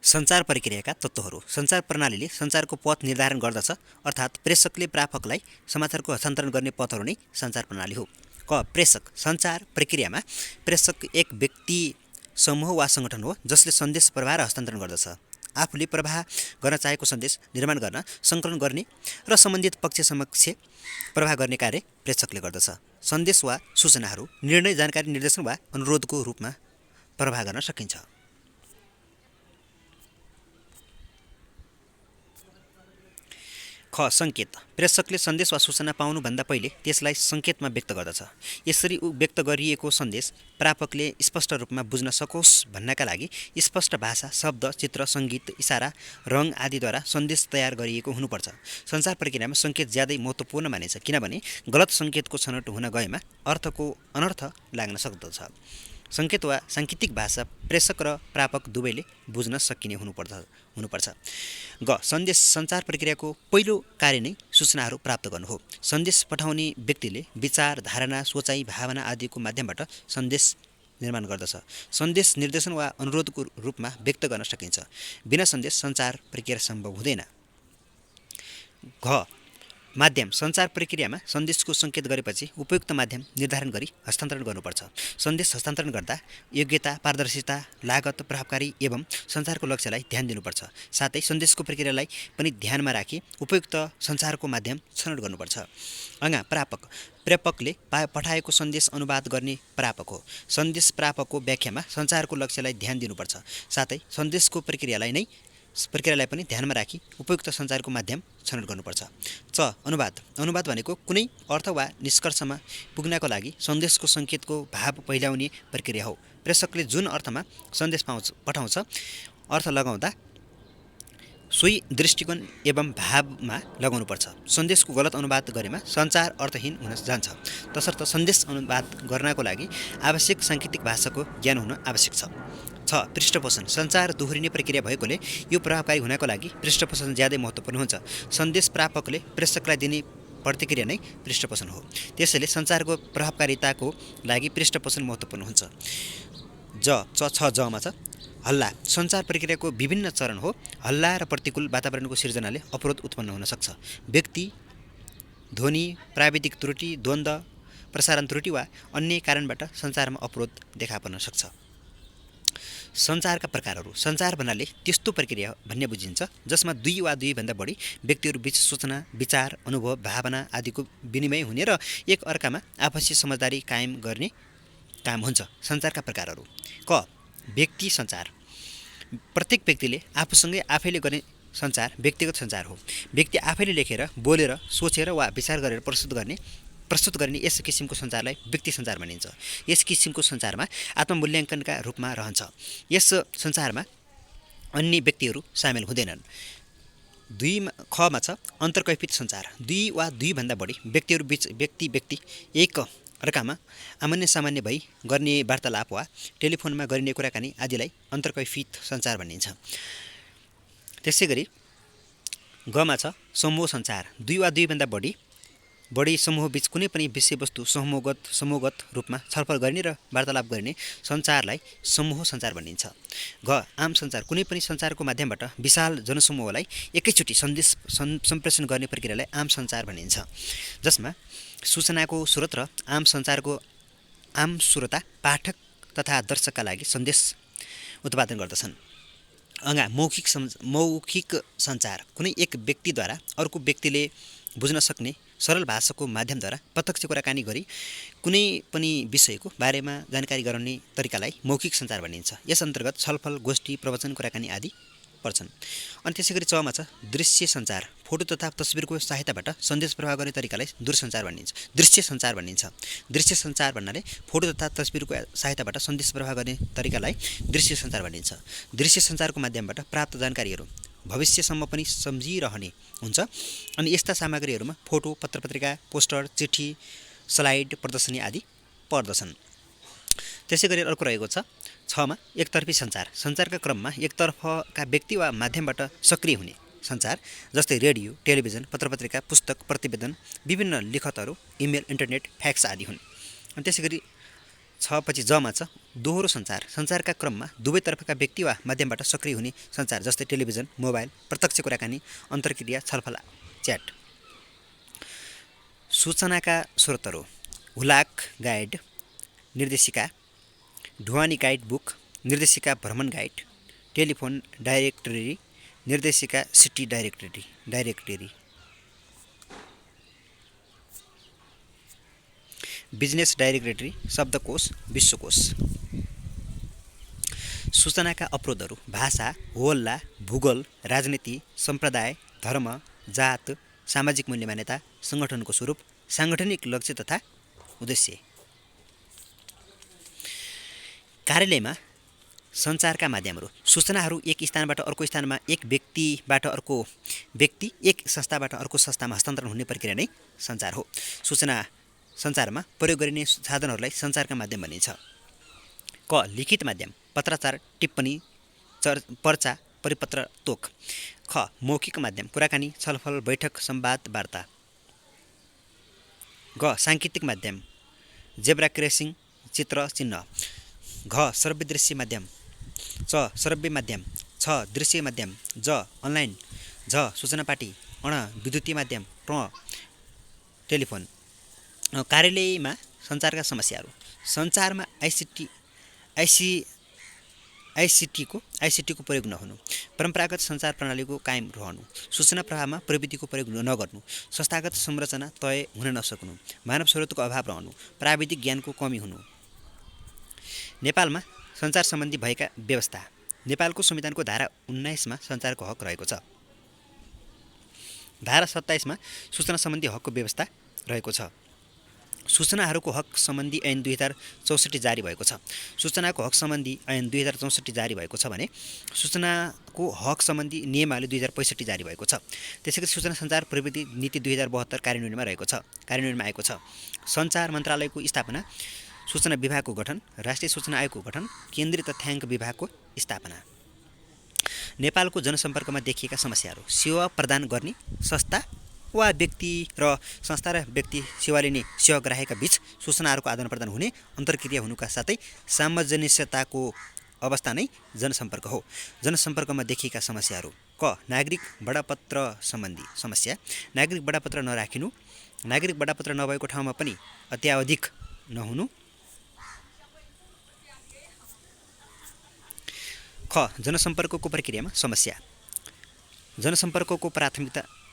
सञ्चार प्रक्रियाका तत्त्वहरू। सञ्चार प्रणालीले सञ्चारको पथ निर्धारण गर्दछ, अर्थात् प्रेषकले प्रापकलाई समाचारको हस्तान्तरण गर्ने पथहरू नै सञ्चार प्रणाली हो। क. प्रेषक। सञ्चार प्रक्रियामा प्रेषक एक व्यक्ति, समूह वा सङ्गठन हो जसले सन्देश प्रवाह र हस्तान्तरण गर्दछ। आफूले प्रवाह गर्न चाहेको सन्देश निर्माण गर्न, सङ्कलन गर्ने र सम्बन्धित पक्ष समक्ष प्रवाह गर्ने कार्य प्रेषकले गर्दछ। सन्देश वा सूचनाहरू निर्णय, जानकारी, निर्देशन वा अनुरोधको रूपमा प्रवाह गर्न सकिन्छ। ख. सङ्केत। प्रेषकले सन्देश वा सूचना पाउनुभन्दा पहिले त्यसलाई सङ्केतमा व्यक्त गर्दछ। यसरी व्यक्त गरिएको सन्देश प्रापकले स्पष्ट रूपमा बुझ्न सकोस् भन्नका लागि स्पष्ट भाषा, शब्द, चित्र, सङ्गीत, इसारा, रङ आदिद्वारा सन्देश तयार गरिएको हुनुपर्छ। सञ्चार प्रक्रियामा सङ्केत ज्यादै महत्त्वपूर्ण मानिन्छ, किनभने गलत सङ्केतको छनौट हुन गएमा अर्थको अनर्थ लाग्न सक्दछ। सङ्केत वा साङ्केतिक भाषा प्रेषक र प्रापक दुवैले बुझ्न सकिने हुनुपर्छ। ग. सन्देश। सञ्चार प्रक्रियाको पहिलो कार्य नै सूचनाहरू प्राप्त गर्नु हो। सन्देश पठाउने व्यक्तिले विचार, धारणा, सोचाइ, भावना आदिको माध्यमबाट सन्देश निर्माण गर्दछ। सन्देश निर्देशन वा अनुरोधको रूपमा व्यक्त गर्न सकिन्छ। बिना सन्देश सञ्चार प्रक्रिया सम्भव हुँदैन। घ. माध्यम। सञ्चार प्रक्रियामा सन्देशको सङ्केत गरेपछि उपयुक्त माध्यम निर्धारण गरी हस्तान्तरण गर्नुपर्छ। सन्देश हस्तान्तरण गर्दा योग्यता, पारदर्शिता, लागत, प्रभावकारी एवं सञ्चारको लक्ष्यलाई ध्यान दिनुपर्छ। साथै सन्देशको प्रक्रियालाई पनि ध्यानमा राखी उपयुक्त सञ्चारको माध्यम छनौट गर्नुपर्छ। अँगा. प्रापक। प्रापकले पठाएको सन्देश अनुवाद गर्ने प्रापक हो। सन्देश प्रापकको व्याख्यामा सञ्चारको लक्ष्यलाई ध्यान दिनुपर्छ। साथै सन्देशको प्रक्रियालाई पनि ध्यानमा राखी उपयुक्त सञ्चारको माध्यम छनौट गर्नुपर्छ। च. अनुवाद। अनुवाद भनेको कुनै अर्थ वा निष्कर्षमा पुग्नको लागि सन्देशको सङ्केतको भाव पहिल्याउने प्रक्रिया हो। प्रेषकले जुन अर्थमा सन्देश पठाउँछ, अर्थ लगाउँदा सोही दृष्टिकोण एवं भावमा लगाउनुपर्छ। सन्देशको गलत अनुवाद गरेमा सञ्चार अर्थहीन हुन जान्छ। तसर्थ सन्देश अनुवाद गर्नको लागि आवश्यक साङ्केतिक भाषाको ज्ञान हुन आवश्यक छ। छ. पृष्ठपोषण। सञ्चार दोहोरिने प्रक्रिया भएकोले यो प्रभावकारी हुनको लागि पृष्ठपोषण ज्यादै महत्त्वपूर्ण हुन्छ। सन्देश प्रापकले प्रेषकलाई दिने प्रतिक्रिया नै पृष्ठपोषण हो। त्यसैले सञ्चारको प्रभावकारिताको लागि पृष्ठपोषण महत्त्वपूर्ण हुन्छ। जमा छ हल्ला। सञ्चार प्रक्रियाको विभिन्न चरण हो। हल्ला र प्रतिकूल वातावरणको सिर्जनाले अवरोध उत्पन्न हुन सक्छ। व्यक्ति, ध्वनि, प्राविधिक त्रुटि, द्वन्द्व, प्रसारण त्रुटि वा अन्य कारणबाट सञ्चारमा अवरोध देखा पर्न सक्छ। सञ्चारका प्रकारहरू। सञ्चार भन्नाले त्यस्तो प्रक्रिया भन्ने बुझिन्छ जसमा दुई वा दुईभन्दा बढी व्यक्तिहरूबीच सूचना, विचार, अनुभव, भावना आदिको विनिमय हुने र एक अर्कामा आपसी समझदारी कायम गर्ने काम हुन्छ। सञ्चारका प्रकारहरू। क. व्यक्ति सञ्चार। प्रत्येक व्यक्तिले आफूसँगै आफैले गर्ने सञ्चार व्यक्तिगत सञ्चार हो। व्यक्ति आफैले लेखेर, बोलेर, सोचेर वा विचार गरेर प्रस्तुत गर्ने यस किसिमको सञ्चारलाई व्यक्ति सञ्चार भनिन्छ। यस किसिमको सञ्चारमा आत्ममूल्याङ्कनका रूपमा रहन्छ। यस सञ्चारमा अन्य व्यक्तिहरू सामेल हुँदैनन्। खमा छ अन्तर्कैफित सञ्चार। दुई वा दुईभन्दा बढी व्यक्तिहरूबीच व्यक्ति एक अर्कामा सामान्य सामान्य भई गर्ने वार्तालाप वा टेलिफोनमा गरिने कुराकानी आदिलाई अन्तर्कैफित सञ्चार भनिन्छ। त्यसै गरी गमा छ समूह सञ्चार। दुई वा दुईभन्दा बढी समूहबीच कुनै पनि विषयवस्तु समूहगत रूपमा छलफल गर्ने र वार्तालाप गर्ने सञ्चारलाई समूह सञ्चार भनिन्छ। घ. आम सञ्चार। कुनै पनि सञ्चारको माध्यमबाट विशाल जनसमूहलाई एकैचोटि सन्देश सम्प्रेषण गर्ने प्रक्रियालाई आम सञ्चार भनिन्छ, जसमा सूचनाको स्रोत र आम सञ्चारको आम श्रोता, पाठक तथा दर्शकका लागि सन्देश उत्पादन गर्दछन्। अँगा. मौखिक सञ्चार। कुनै एक व्यक्तिद्वारा अर्को व्यक्तिले बुझ्न सक्ने सरल भाषाको माध्यमद्वारा प्रत्यक्ष कुराकानी गरी कुनै पनि विषयको बारेमा जानकारी गराउने तरिकालाई मौखिक सञ्चार भनिन्छ। यस अन्तर्गत छलफल, गोष्ठी, प्रवचन, कुराकानी आदि पर्छन्। अनि त्यसै गरी चमा छ दृश्य सञ्चार। फोटो तथा तस्बिरको सहायताबाट सन्देश प्रवाह गर्ने तरिकालाई दृश्य सञ्चार भनिन्छ। दृश्य सञ्चार भन्नाले फोटो तथा तस्बिरको सहायताबाट सन्देश प्रवाह गर्ने तरिकालाई दृश्य सञ्चार भनिन्छ। दृश्य सञ्चारको माध्यमबाट प्राप्त जानकारीहरू भविष्यसम्म पनि सम्झिरहने हुन्छ। अनि यस्ता सामग्रीहरूमा फोटो, पत्रपत्रिका, पोस्टर, चिठी, स्लाइड, प्रदर्शनी आदि पर्दछन्। त्यसै गरी अर्को रहेको छ छमा एकतर्फी सञ्चार। सञ्चारका क्रममा एकतर्फका व्यक्ति वा माध्यमबाट सक्रिय हुने सञ्चार, जस्तै रेडियो, टेलिभिजन, पत्रपत्रिका, पुस्तक, प्रतिवेदन, विभिन्न लिखतहरू, इमेल, इन्टरनेट, फ्याक्स आदि हुन्। अनि त्यसै गरी छ पछि जमा छ दोहोरो सञ्चार सञ्चारका क्रममा दुवैतर्फका व्यक्ति वा माध्यमबाट सक्रिय हुने सञ्चार जस्तै टेलिभिजन मोबाइल प्रत्यक्ष कुराकानी अन्तर्क्रिया छलफल च्याट। सूचनाका स्रोतहरू हुलाक गाइड निर्देशिका ढुवानी गाइड बुक निर्देशिका भ्रमण गाइड टेलिफोन डाइरेक्टरी निर्देशिका सिटी डाइरेक्टरी बिजनेस डाइरेक्टरी शब्दकोश विश्वकोश। सूचनाका अवरोधहरू भाषा होहल्ला भूगोल राजनीति सम्प्रदाय धर्म जात सामाजिक मूल्य मान्यता सङ्गठनको स्वरूप साङ्गठनिक लक्ष्य तथा उद्देश्य। कार्यालयमा सञ्चारका माध्यमहरू सूचनाहरू एक स्थानबाट अर्को स्थानमा एक व्यक्तिबाट अर्को व्यक्ति एक संस्थाबाट अर्को संस्थामा हस्तान्तरण हुने प्रक्रिया नै सञ्चार हो। सूचना सञ्चारमा प्रयोग गरिने साधनहरूलाई सञ्चारका माध्यम भनिन्छ। क लिखित माध्यम पत्राचार टिप्पणी पर्चा परिपत्र तोक। ख मौखिक माध्यम कुराकानी छलफल बैठक संवाद वार्ता। ग साङ्केतिक माध्यम जेब्रा क्रेसिङ चित्र चिन्ह। घ श्रव्य दृश्य माध्यम च श्रव्य माध्यम छ दृश्य माध्यम ज अनलाइन झ सूचना पाटी अण विद्युतीय माध्यम प्र टेलिफोन। कार्यालयमा सञ्चारका समस्याहरू सञ्चारमा आइसिटीको प्रयोग नहुनु परम्परागत सञ्चार प्रणालीको कायम रहनु सूचना प्रवाहमा प्रविधिको प्रयोग नगर्नु संस्थागत संरचना तय हुन नसक्नु मानव स्रोतको अभाव रहनु प्राविधिक ज्ञानको कमी हुनु। नेपालमा सञ्चार सम्बन्धी भएका व्यवस्था नेपालको संविधानको धारा 19 मा सञ्चारको हक रहेको छ। धारा 27 मा सूचना सम्बन्धी हकको व्यवस्था रहेको छ। सूचनाहरूको हक सम्बन्धी ऐन 2064 जारी भएको छ। सूचनाको हक सम्बन्धी ऐन 2064 जारी भएको छ भने सूचनाको हक सम्बन्धी नियमावली 2065 जारी भएको छ। त्यसैगरी सूचना सञ्चार प्रविधि नीति 2072 कार्यान्वयनमा आएको छ। सञ्चार मन्त्रालयको स्थापना सूचना विभागको गठन राष्ट्रिय सूचना आयोगको गठन केन्द्रीय तथ्याङ्क विभागको स्थापना। नेपालको जनसम्पर्कमा देखिएका समस्याहरू सेवा प्रदान गर्ने संस्था वा व्यक्ति र संस्था र व्यक्ति सेवा लिने सेवाग्राहीका बीच सूचनाहरूको आदान प्रदान हुने अन्तर्क्रिया हुनुका साथै सामञ्जस्यताको अवस्था नै जनसम्पर्क हो। जनसम्पर्कमा देखिएका समस्याहरू क नागरिक बडापत्र सम्बन्धी समस्या नागरिक बडापत्र नराखिनु नागरिक बडापत्र नभएको ठाउँमा पनि अत्यावधिक नहुनु। ख जनसम्पर्कको प्रक्रियामा समस्या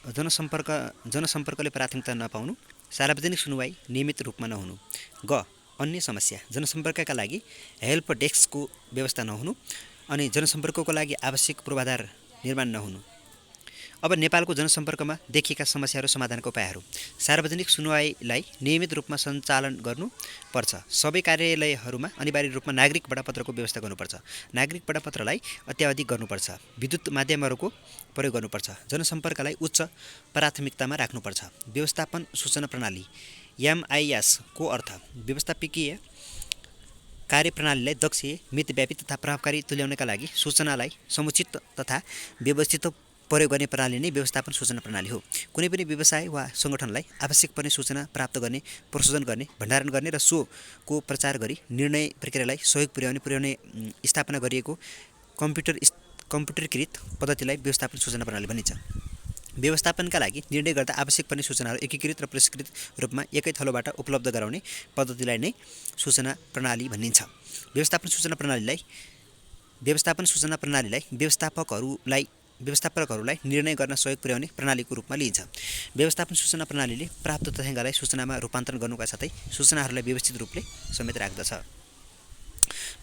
जनसम्पर्कले प्राथमिकता नपाउनु सार्वजनिक सुनुवाई नियमित रूपमा नहुनु। ग अन्य समस्या जनसम्पर्कका लागि हेल्प डेस्कको व्यवस्था नहुनु अनि जनसम्पर्कको लागि आवश्यक पूर्वाधार निर्माण नहुनु। अब नेपालको जनसम्पर्कमा देखिएका समस्याहरू समाधानका उपायहरू सार्वजनिक सुनुवाईलाई नियमित रूपमा सञ्चालन गर्नुपर्छ। सबै कार्यालयहरूमा अनिवार्य रूपमा नागरिक बडापत्रको व्यवस्था गर्नुपर्छ। नागरिक बडापत्रलाई अत्यावधिक गर्नुपर्छ। विद्युत माध्यमहरूको प्रयोग गर्नुपर्छ। जनसम्पर्कलाई उच्च प्राथमिकतामा राख्नुपर्छ। व्यवस्थापन सूचना प्रणाली एमआइएस को अर्थ व्यवस्थापकीय कार्यप्रणालीलाई दक्ष मितव्यापी तथा प्रभावकारी तुल्याउनका लागि सूचनालाई समुचित तथा व्यवस्थित प्रयोग गर्ने प्रणाली नै व्यवस्थापन सूचना प्रणाली हो। कुनै पनि व्यवसाय वा सङ्गठनलाई आवश्यक पर्ने सूचना प्राप्त गर्ने प्रशोधन गर्ने भण्डारण गर्ने र सोको प्रचार गरी निर्णय प्रक्रियालाई सहयोग पुर्याउने स्थापना गरिएको कम्प्युटरीकृत पद्धतिलाई व्यवस्थापन सूचना प्रणाली भनिन्छ। व्यवस्थापनका लागि निर्णय गर्दा आवश्यक पर्ने सूचनाहरू एकीकृत र परिष्कृत रूपमा एकै थलोबाट उपलब्ध गराउने पद्धतिलाई नै सूचना प्रणाली भनिन्छ। व्यवस्थापन सूचना प्रणालीलाई व्यवस्थापकहरूलाई निर्णय गर्न सहयोग पुर्याउने प्रणालीको रूपमा लिइन्छ। व्यवस्थापन सूचना प्रणालीले प्राप्त तथ्याङ्कलाई सूचनामा रूपान्तरण गर्नुका साथै सूचनाहरूलाई व्यवस्थित रूपले समेत राख्दछ।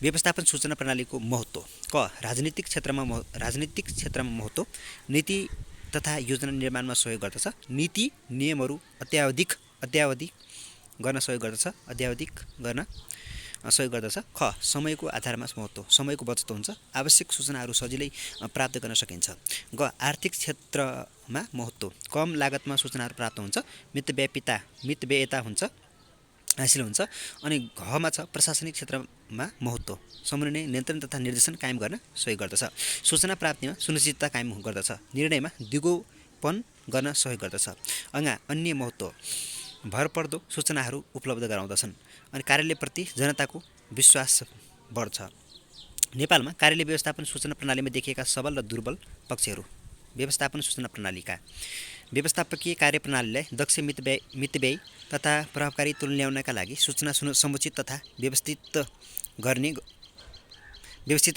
व्यवस्थापन सूचना प्रणालीको महत्त्व क राजनीतिक क्षेत्रमा महत्त्व नीति तथा योजना निर्माणमा सहयोग गर्दछ। नीति नियमहरू अद्यावधिक गर्न सहयोग गर्दछ। ख समयको आधारमा महत्त्व समयको बचत हुन्छ। आवश्यक सूचनाहरू सजिलै प्राप्त गर्न सकिन्छ। ग आर्थिक क्षेत्रमा महत्त्व कम लागतमा सूचनाहरू प्राप्त हुन्छ। मितव्ययता हासिल हुन्छ। अनि घमा छ प्रशासनिक क्षेत्रमा महत्त्व समन्वय नियन्त्रण तथा निर्देशन कायम गर्न सहयोग गर्दछ। सूचना प्राप्तिमा सुनिश्चितता कायम गर्दछ। निर्णयमा दिगोपन गर्न सहयोग गर्दछ। अन्य महत्त्व भरपर्दो सूचनाहरू उपलब्ध गराउँदछन् अनि कार्यालयप्रति जनताको विश्वास बढ्छ। नेपालमा कार्यालय व्यवस्थापन सूचना प्रणालीमा देखिएका सबल र दुर्बल पक्षहरू। व्यवस्थापन सूचना प्रणालीका व्यवस्थापकीय कार्यप्रणालीलाई दक्ष मितव्ययी तथा प्रभावकारी तुल्याउनका लागि सूचना समुचित तथा व्यवस्थित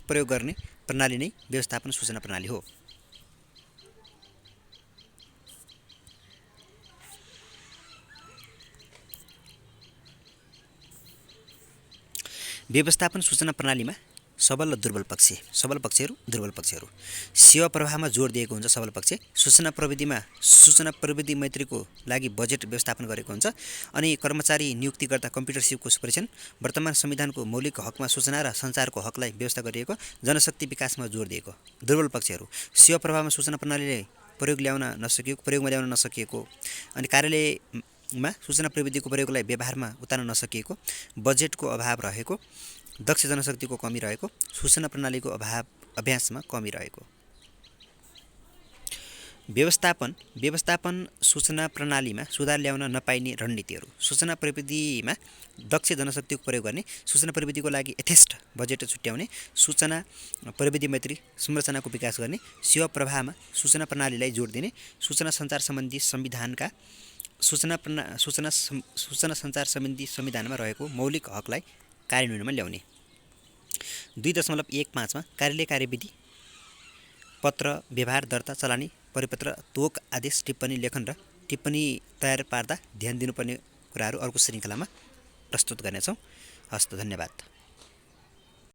प्रयोग गर्ने प्रणाली नै व्यवस्थापन सूचना प्रणाली हो। व्यवस्थापन सूचना प्रणालीमा सबल पक्षहरू दुर्बल पक्षहरू। सेवा प्रवाहमा जोड दिएको हुन्छ सबल पक्ष। सूचना प्रविधि मैत्रीको लागि बजेट व्यवस्थापन गरेको हुन्छ। अनि कर्मचारी नियुक्ति गर्दा कम्प्युटर सिपको परीक्षण। वर्तमान संविधानको मौलिक हकमा सूचना र सञ्चारको हकलाई व्यवस्था गरिएको। जनशक्ति विकासमा जोड दिएको। दुर्बल पक्षहरू सेवा प्रवाहमा सूचना प्रणालीले प्रयोगमा ल्याउन नसकिएको। अनि कार्यालयमा सूचना प्रविधिको प्रयोगलाई व्यवहारमा उतार्न नसकिएको। बजेटको अभाव रहेको। दक्ष जनशक्तिको कमी रहेको। सूचना प्रणालीको अभ्यासमा कमी रहेको। व्यवस्थापन सूचना प्रणालीमा सुधार ल्याउन नपाइने रणनीतिहरू। सूचना प्रविधिमा दक्ष जनशक्तिको प्रयोग गर्ने। सूचना प्रविधिको लागि यथेष्ट बजेट छुट्याउने। सूचना प्रविधि मैत्री संरचनाको विकास गर्ने। सेवा प्रवाहमा सूचना प्रणालीलाई जोड दिने। सूचना सञ्चार सम्बन्धी संविधानमा रहेको मौलिक हकलाई कार्यान्वयनमा ल्याउने। 2.15 मा कार्यालय कार्यविधि पत्र व्यवहार दर्ता चलानी परिपत्र तोक आदेश टिप्पणी लेखन र टिप्पणी तयार पार्दा ध्यान दिनुपर्ने कुराहरू अर्को श्रृङ्खलामा प्रस्तुत गर्नेछौँ। हस्त धन्यवाद।